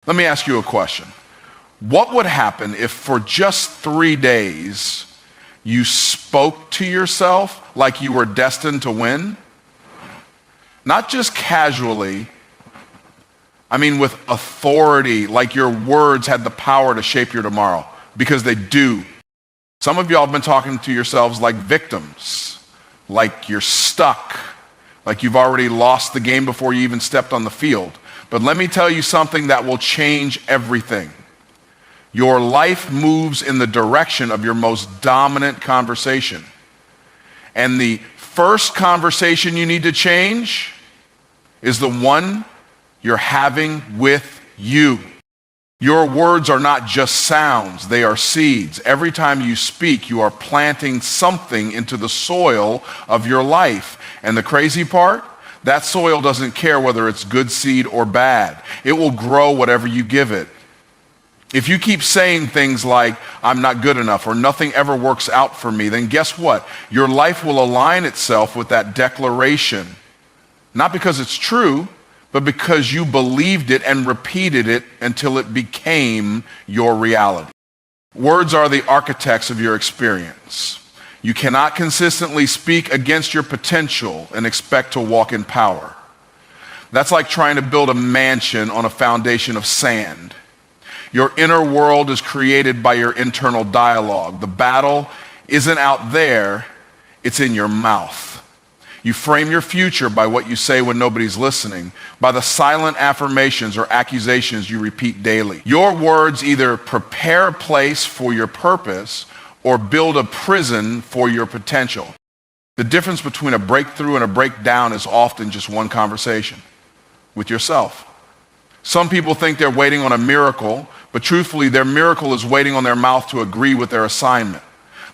Let me ask you a question. What would happen if for just 3 days you spoke to yourself like you were destined to win? Not just casually, I mean with authority, like your words had the power to shape your tomorrow, because they do. Some of y'all have been talking to yourselves like victims, like you're stuck, like you've already lost the game before you even stepped on the field. But let me tell you something that will change everything. Your life moves in the direction of your most dominant conversation. And the first conversation you need to change is the one you're having with you. Your words are not just sounds, they are seeds. Every time you speak, you are planting something into the soil of your life. And the crazy part, that soil doesn't care whether it's good seed or bad. It will grow whatever you give it. If you keep saying things like, I'm not good enough, or nothing ever works out for me, then guess what? Your life will align itself with that declaration. Not because it's true, but because you believed it and repeated it until it became your reality. Words are the architects of your experience. You cannot consistently speak against your potential and expect to walk in power. That's like trying to build a mansion on a foundation of sand. Your inner world is created by your internal dialogue. The battle isn't out there, it's in your mouth. You frame your future by what you say when nobody's listening, by the silent affirmations or accusations you repeat daily. Your words either prepare a place for your purpose or build a prison for your potential. The difference between a breakthrough and a breakdown is often just one conversation with yourself. Some people think they're waiting on a miracle, but truthfully, their miracle is waiting on their mouth to agree with their assignment.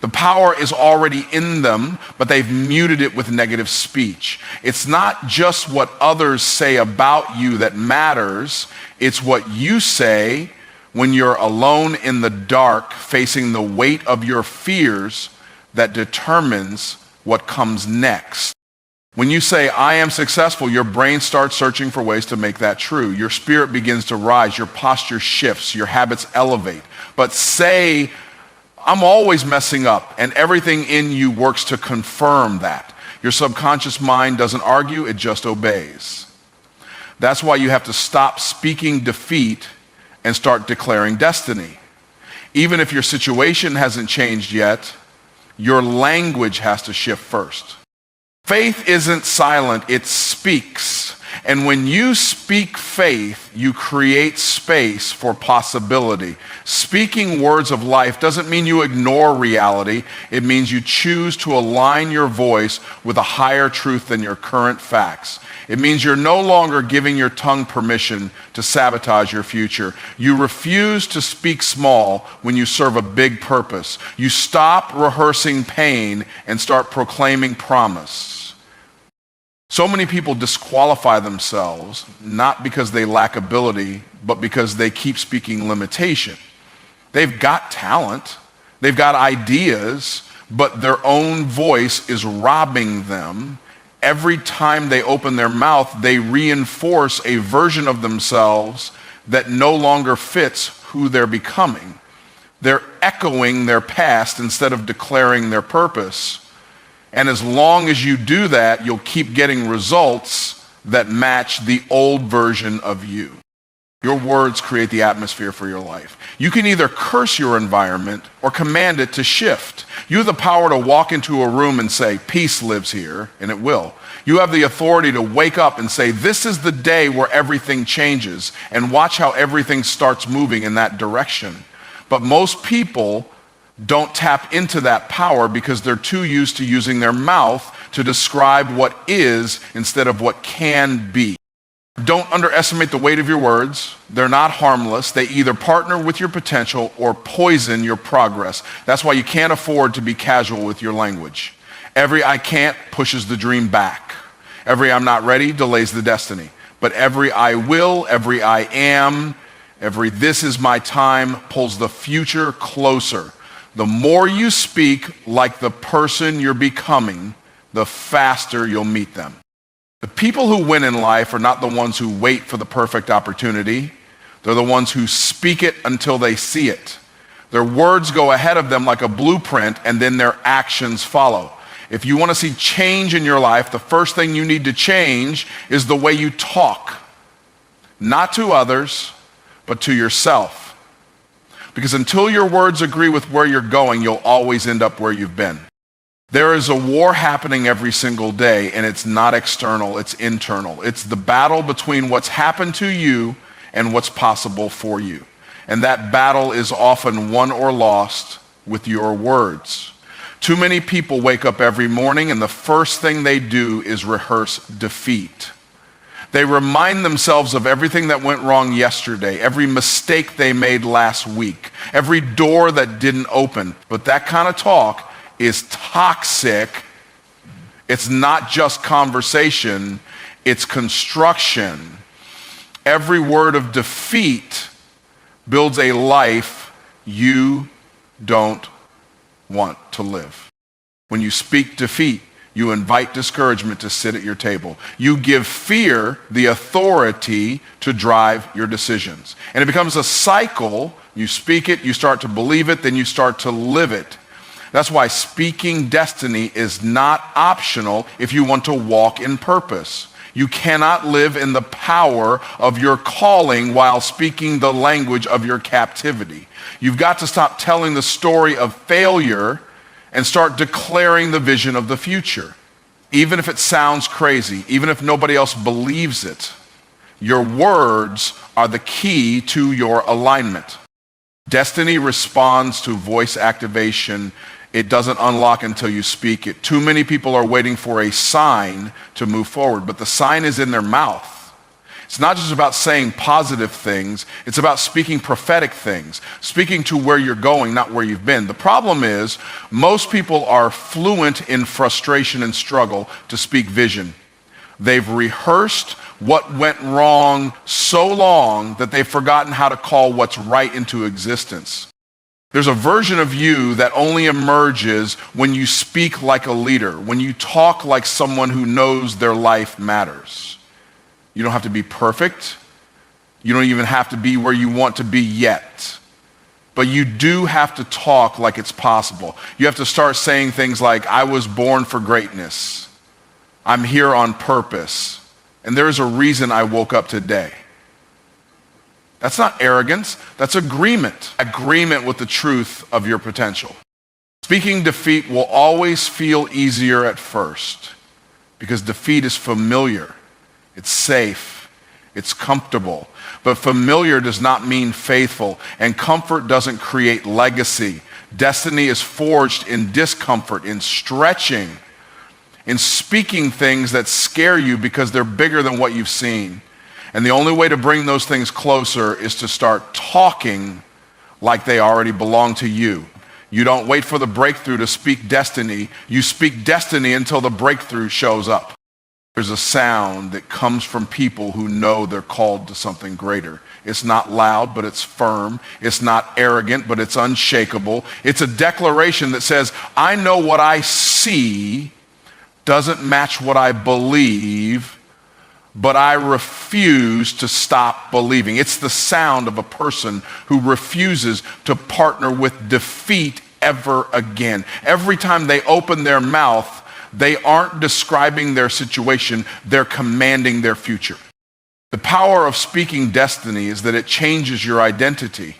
The power is already in them, but they've muted it with negative speech. It's not just what others say about you that matters, it's what you say when you're alone in the dark, facing the weight of your fears that determines what comes next. When you say, I am successful, your brain starts searching for ways to make that true. Your spirit begins to rise, your posture shifts, your habits elevate. But say, I'm always messing up, and everything in you works to confirm that. Your subconscious mind doesn't argue, it just obeys. That's why you have to stop speaking defeat and start declaring destiny. Even if your situation hasn't changed yet, your language has to shift first. Faith isn't silent, it speaks. And when you speak faith, you create space for possibility. Speaking words of life doesn't mean you ignore reality. It means you choose to align your voice with a higher truth than your current facts. It means you're no longer giving your tongue permission to sabotage your future. You refuse to speak small when you serve a big purpose. You stop rehearsing pain and start proclaiming promise. So many people disqualify themselves, not because they lack ability, but because they keep speaking limitation. They've got talent, they've got ideas, but their own voice is robbing them. Every time they open their mouth, they reinforce a version of themselves that no longer fits who they're becoming. They're echoing their past instead of declaring their purpose. And as long as you do that, you'll keep getting results that match the old version of you. Your words create the atmosphere for your life. You can either curse your environment or command it to shift. You have the power to walk into a room and say, peace lives here, and it will. You have the authority to wake up and say, this is the day where everything changes, and watch how everything starts moving in that direction. But most people don't tap into that power because they're too used to using their mouth to describe what is instead of what can be. Don't underestimate the weight of your words. They're not harmless. They either partner with your potential or poison your progress. That's why you can't afford to be casual with your language. Every I can't pushes the dream back. Every I'm not ready delays the destiny. But every I will, every I am, every this is my time pulls the future closer. The more you speak like the person you're becoming, the faster you'll meet them. The people who win in life are not the ones who wait for the perfect opportunity. They're the ones who speak it until they see it. Their words go ahead of them like a blueprint, and then their actions follow. If you want to see change in your life, the first thing you need to change is the way you talk. Not to others, but to yourself. Because until your words agree with where you're going, you'll always end up where you've been. There is a war happening every single day, and it's not external, it's internal. It's the battle between what's happened to you and what's possible for you. And that battle is often won or lost with your words. Too many people wake up every morning and the first thing they do is rehearse defeat. They remind themselves of everything that went wrong yesterday, every mistake they made last week, every door that didn't open. But that kind of talk is toxic. It's not just conversation, it's construction. Every word of defeat builds a life you don't want to live. When you speak defeat, you invite discouragement to sit at your table. You give fear the authority to drive your decisions. And it becomes a cycle. You speak it, you start to believe it, then you start to live it. That's why speaking destiny is not optional if you want to walk in purpose. You cannot live in the power of your calling while speaking the language of your captivity. You've got to stop telling the story of failure and start declaring the vision of the future. Even if it sounds crazy, even if nobody else believes it, your words are the key to your alignment. Destiny responds to voice activation. It doesn't unlock until you speak it. Too many people are waiting for a sign to move forward, but the sign is in their mouth. It's not just about saying positive things, it's about speaking prophetic things, speaking to where you're going, not where you've been. The problem is, most people are fluent in frustration and struggle to speak vision. They've rehearsed what went wrong so long that they've forgotten how to call what's right into existence. There's a version of you that only emerges when you speak like a leader, when you talk like someone who knows their life matters. You don't have to be perfect. You don't even have to be where you want to be yet. But you do have to talk like it's possible. You have to start saying things like, I was born for greatness. I'm here on purpose. And there's a reason I woke up today. That's not arrogance, that's agreement. Agreement with the truth of your potential. Speaking defeat will always feel easier at first because defeat is familiar, it's safe, it's comfortable. But familiar does not mean faithful, and comfort doesn't create legacy. Destiny is forged in discomfort, in stretching, in speaking things that scare you because they're bigger than what you've seen. And the only way to bring those things closer is to start talking like they already belong to you. You don't wait for the breakthrough to speak destiny. You speak destiny until the breakthrough shows up. There's a sound that comes from people who know they're called to something greater. It's not loud, but it's firm. It's not arrogant, but it's unshakable. It's a declaration that says, I know what I see doesn't match what I believe, but I refuse to stop believing. It's the sound of a person who refuses to partner with defeat ever again. Every time they open their mouth, they aren't describing their situation, they're commanding their future. The power of speaking destiny is that it changes your identity.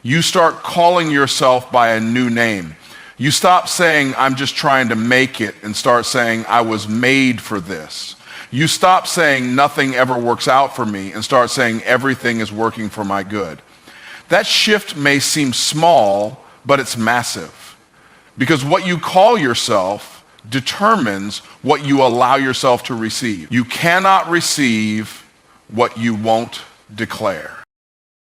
You start calling yourself by a new name. You stop saying, I'm just trying to make it, and start saying, I was made for this. You stop saying nothing ever works out for me and start saying everything is working for my good. That shift may seem small, but it's massive. Because what you call yourself determines what you allow yourself to receive. You cannot receive what you won't declare.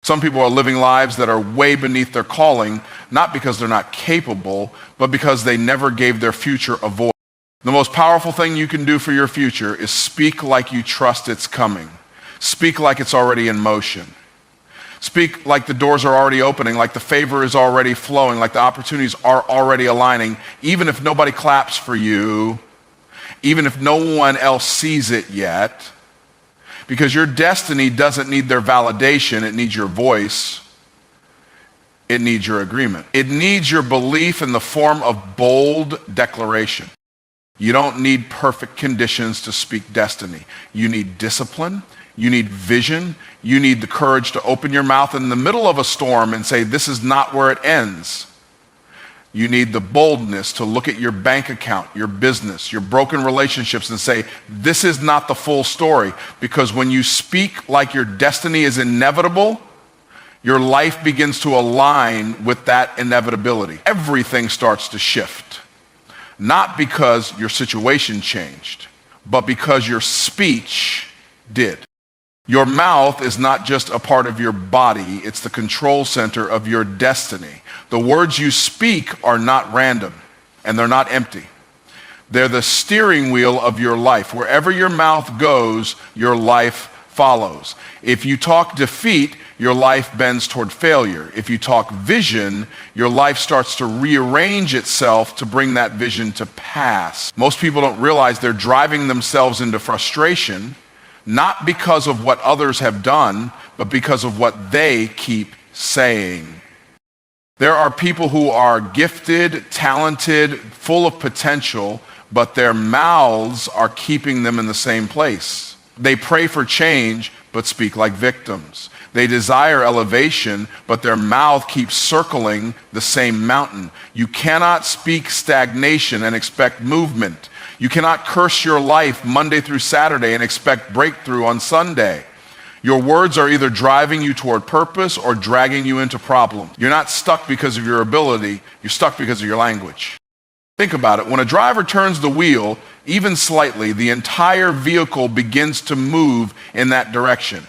Some people are living lives that are way beneath their calling, not because they're not capable, but because they never gave their future a voice. The most powerful thing you can do for your future is speak like you trust it's coming. Speak like it's already in motion. Speak like the doors are already opening, like the favor is already flowing, like the opportunities are already aligning, even if nobody claps for you, even if no one else sees it yet. Because your destiny doesn't need their validation, it needs your voice. It needs your agreement. It needs your belief in the form of bold declaration. You don't need perfect conditions to speak destiny. You need discipline. You need vision. You need the courage to open your mouth in the middle of a storm and say, this is not where it ends. You need the boldness to look at your bank account, your business, your broken relationships and say, this is not the full story. Because when you speak like your destiny is inevitable, your life begins to align with that inevitability. Everything starts to shift. Not because your situation changed, but because your speech did. Your mouth is not just a part of your body, it's the control center of your destiny. The words you speak are not random, and they're not empty. They're the steering wheel of your life. Wherever your mouth goes, your life follows. If you talk defeat, your life bends toward failure. If you talk vision, your life starts to rearrange itself to bring that vision to pass. Most people don't realize they're driving themselves into frustration, not because of what others have done, but because of what they keep saying. There are people who are gifted, talented, full of potential, but their mouths are keeping them in the same place. They pray for change, but speak like victims. They desire elevation, but their mouth keeps circling the same mountain. You cannot speak stagnation and expect movement. You cannot curse your life Monday through Saturday and expect breakthrough on Sunday. Your words are either driving you toward purpose or dragging you into problems. You're not stuck because of your ability, you're stuck because of your language. Think about it. When a driver turns the wheel, even slightly, the entire vehicle begins to move in that direction.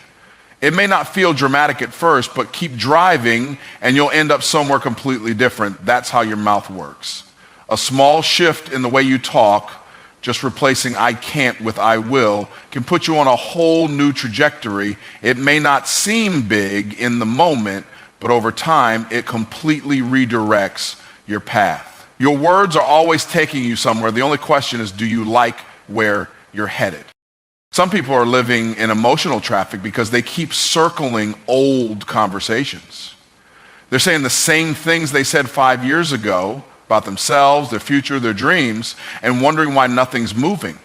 It may not feel dramatic at first, but keep driving and you'll end up somewhere completely different. That's how your mouth works. A small shift in the way you talk, just replacing I can't with I will, can put you on a whole new trajectory. It may not seem big in the moment, but over time, it completely redirects your path. Your words are always taking you somewhere. The only question is, do you like where you're headed? Some people are living in emotional traffic because they keep circling old conversations. They're saying the same things they said 5 years ago about themselves, their future, their dreams, and wondering why nothing's moving.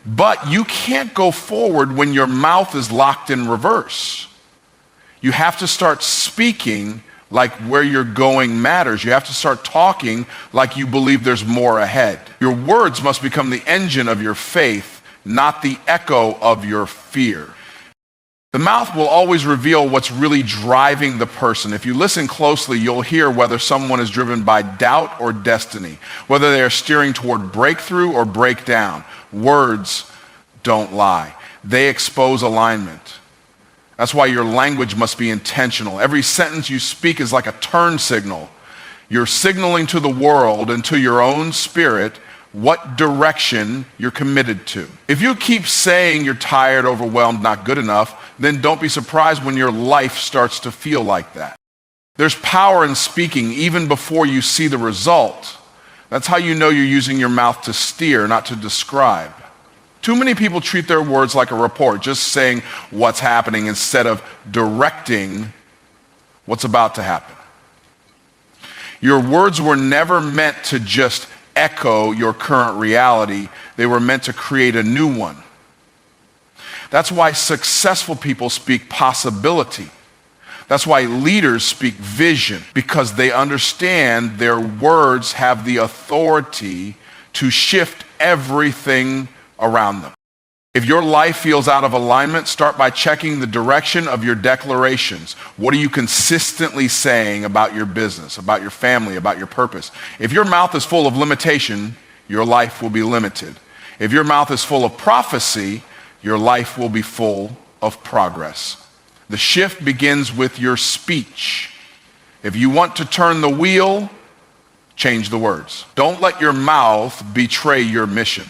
But you can't go forward when your mouth is locked in reverse. You have to start speaking like where you're going matters. You have to start talking like you believe there's more ahead. Your words must become the engine of your faith, not the echo of your fear. The mouth will always reveal what's really driving the person. If you listen closely, you'll hear whether someone is driven by doubt or destiny, whether they are steering toward breakthrough or breakdown. Words don't lie. They expose alignment. That's why your language must be intentional. Every sentence you speak is like a turn signal. You're signaling to the world and to your own spirit what direction you're committed to. If you keep saying you're tired, overwhelmed, not good enough, then don't be surprised when your life starts to feel like that. There's power in speaking even before you see the result. That's how you know you're using your mouth to steer, not to describe. Too many people treat their words like a report, just saying what's happening instead of directing what's about to happen. Your words were never meant to just echo your current reality. They were meant to create a new one. That's why successful people speak possibility. That's why leaders speak vision, because they understand their words have the authority to shift everything around them. If your life feels out of alignment, start by checking the direction of your declarations. What are you consistently saying about your business, about your family, about your purpose? If your mouth is full of limitation, your life will be limited. If your mouth is full of prophecy, your life will be full of progress. The shift begins with your speech. If you want to turn the wheel, change the words. Don't let your mouth betray your mission.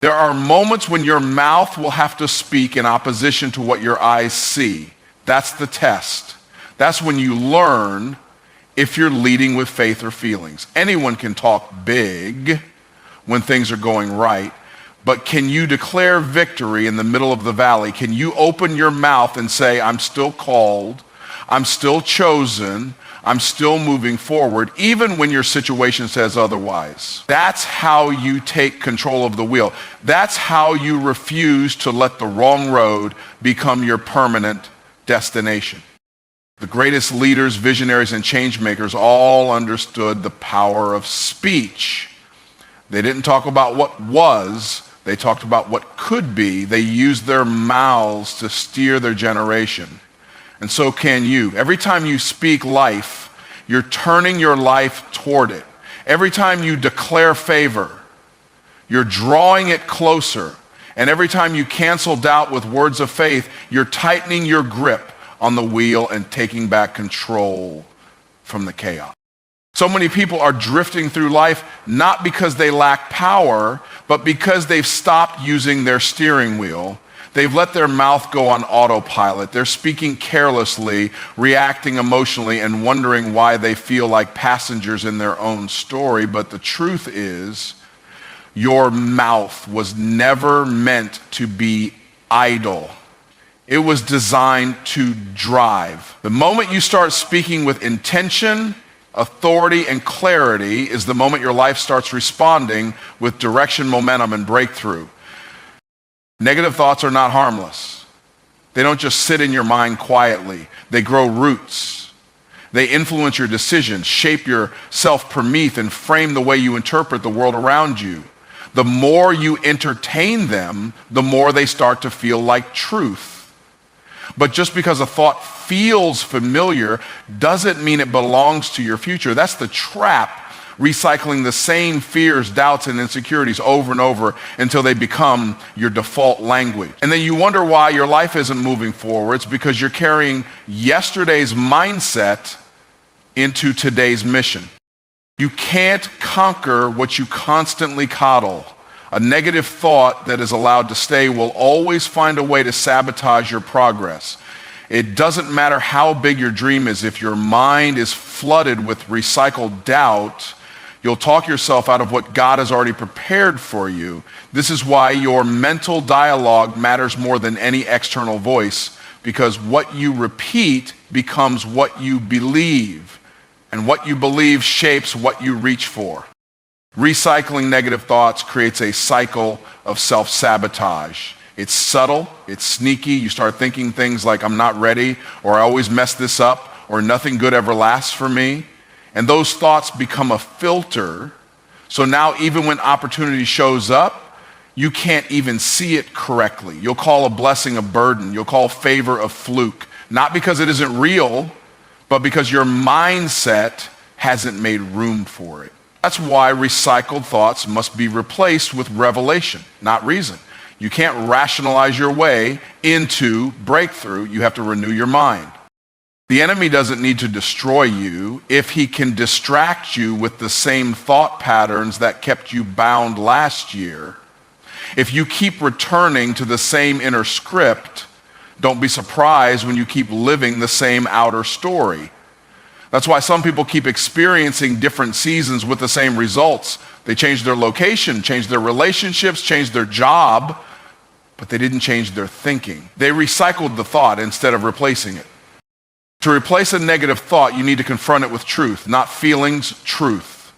There are moments when your mouth will have to speak in opposition to what your eyes see. That's the test. That's when you learn if you're leading with faith or feelings. Anyone can talk big when things are going right, But can you declare victory in the middle of the valley? Can you open your mouth and say, I'm still called, I'm still chosen, I'm still moving forward, even when your situation says otherwise? That's how you take control of the wheel. That's how you refuse to let the wrong road become your permanent destination. The greatest leaders, visionaries, and change makers all understood the power of speech. They didn't talk about what was, they talked about what could be. They used their mouths to steer their generation. And so can you. Every time you speak life, you're turning your life toward it. Every time you declare favor, you're drawing it closer. And every time you cancel doubt with words of faith, you're tightening your grip on the wheel and taking back control from the chaos. So many people are drifting through life not because they lack power, but because they've stopped using their steering wheel. They've let their mouth go on autopilot. They're speaking carelessly, reacting emotionally, and wondering why they feel like passengers in their own story. But the truth is, your mouth was never meant to be idle. It was designed to drive. The moment you start speaking with intention, authority, and clarity is the moment your life starts responding with direction, momentum, and breakthrough. Negative thoughts are not harmless. They don't just sit in your mind quietly. They grow roots. They influence your decisions, shape your self-permit, and frame the way you interpret the world around you. The more you entertain them, the more they start to feel like truth. But just because a thought feels familiar doesn't mean it belongs to your future. That's the trap, recycling the same fears, doubts, and insecurities over and over until they become your default language. And then you wonder why your life isn't moving forward. It's because you're carrying yesterday's mindset into today's mission. You can't conquer what you constantly coddle. A negative thought that is allowed to stay will always find a way to sabotage your progress. It doesn't matter how big your dream is. If your mind is flooded with recycled doubt, you'll talk yourself out of what God has already prepared for you. This is why your mental dialogue matters more than any external voice, because what you repeat becomes what you believe, and what you believe shapes what you reach for. Recycling negative thoughts creates a cycle of self-sabotage. It's subtle, it's sneaky. You start thinking things like, I'm not ready, or I always mess this up, or nothing good ever lasts for me. And those thoughts become a filter. So now even when opportunity shows up, you can't even see it correctly. You'll call a blessing a burden. You'll call favor a fluke. Not because it isn't real, but because your mindset hasn't made room for it. That's why recycled thoughts must be replaced with revelation, not reason. You can't rationalize your way into breakthrough. You have to renew your mind. The enemy doesn't need to destroy you if he can distract you with the same thought patterns that kept you bound last year. If you keep returning to the same inner script, don't be surprised when you keep living the same outer story. That's why some people keep experiencing different seasons with the same results. They changed their location, changed their relationships, changed their job, but they didn't change their thinking. They recycled the thought instead of replacing it. To replace a negative thought, you need to confront it with truth, not feelings, truth.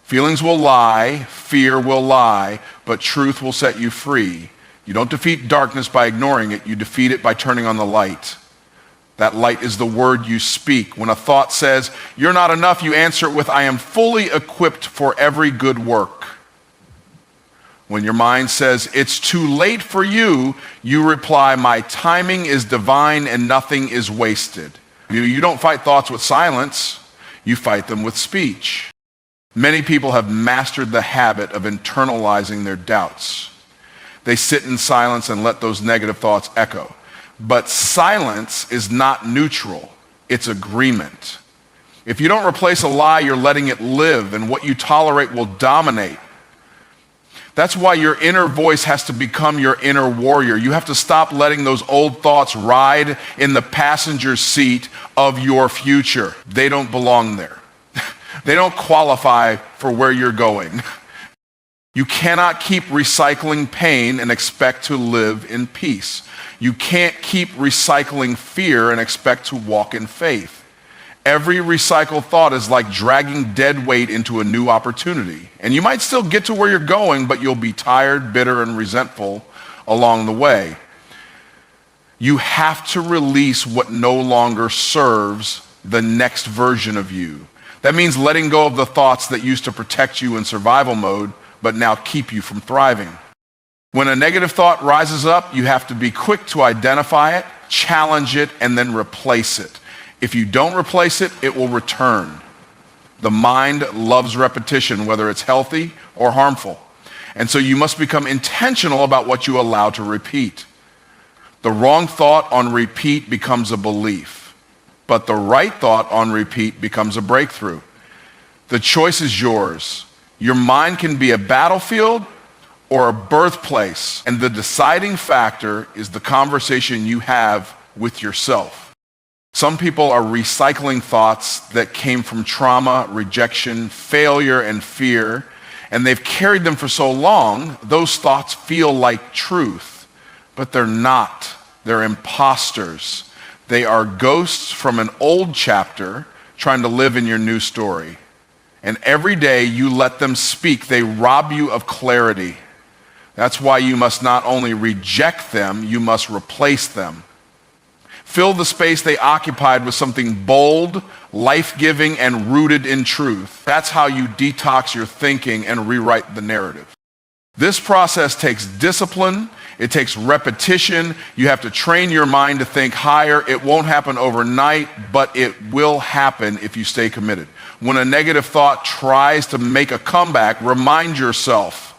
Feelings will lie, fear will lie, but truth will set you free. You don't defeat darkness by ignoring it, you defeat it by turning on the light. That light is the word you speak. When a thought says, you're not enough, you answer it with, I am fully equipped for every good work. When your mind says, it's too late for you, you reply, my timing is divine and nothing is wasted. You don't fight thoughts with silence, you fight them with speech. Many people have mastered the habit of internalizing their doubts. They sit in silence and let those negative thoughts echo. But silence is not neutral, it's agreement. If you don't replace a lie, you're letting it live, and what you tolerate will dominate. That's why your inner voice has to become your inner warrior. You have to stop letting those old thoughts ride in the passenger seat of your future. They don't belong there. They don't qualify for where you're going. You cannot keep recycling pain and expect to live in peace. You can't keep recycling fear and expect to walk in faith. Every recycled thought is like dragging dead weight into a new opportunity. And you might still get to where you're going, but you'll be tired, bitter, and resentful along the way. You have to release what no longer serves the next version of you. That means letting go of the thoughts that used to protect you in survival mode, but now keep you from thriving. When a negative thought rises up, you have to be quick to identify it, challenge it, and then replace it. If you don't replace it, it will return. The mind loves repetition, whether it's healthy or harmful. And so you must become intentional about what you allow to repeat. The wrong thought on repeat becomes a belief, but the right thought on repeat becomes a breakthrough. The choice is yours. Your mind can be a battlefield or a birthplace, and the deciding factor is the conversation you have with yourself. Some people are recycling thoughts that came from trauma, rejection, failure, and fear, and they've carried them for so long, those thoughts feel like truth, but they're not. They're imposters. They are ghosts from an old chapter trying to live in your new story. And every day you let them speak, they rob you of clarity. That's why you must not only reject them, you must replace them. Fill the space they occupied with something bold, life-giving, and rooted in truth. That's how you detox your thinking and rewrite the narrative. This process takes discipline. It takes repetition. You have to train your mind to think higher. It won't happen overnight, but it will happen if you stay committed. When a negative thought tries to make a comeback, remind yourself,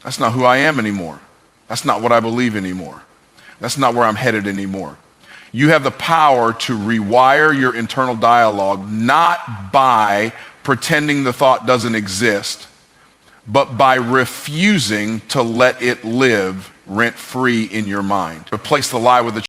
that's not who I am anymore. That's not what I believe anymore. That's not where I'm headed anymore. You have the power to rewire your internal dialogue, not by pretending the thought doesn't exist, but by refusing to let it live rent-free in your mind. Replace the lie with the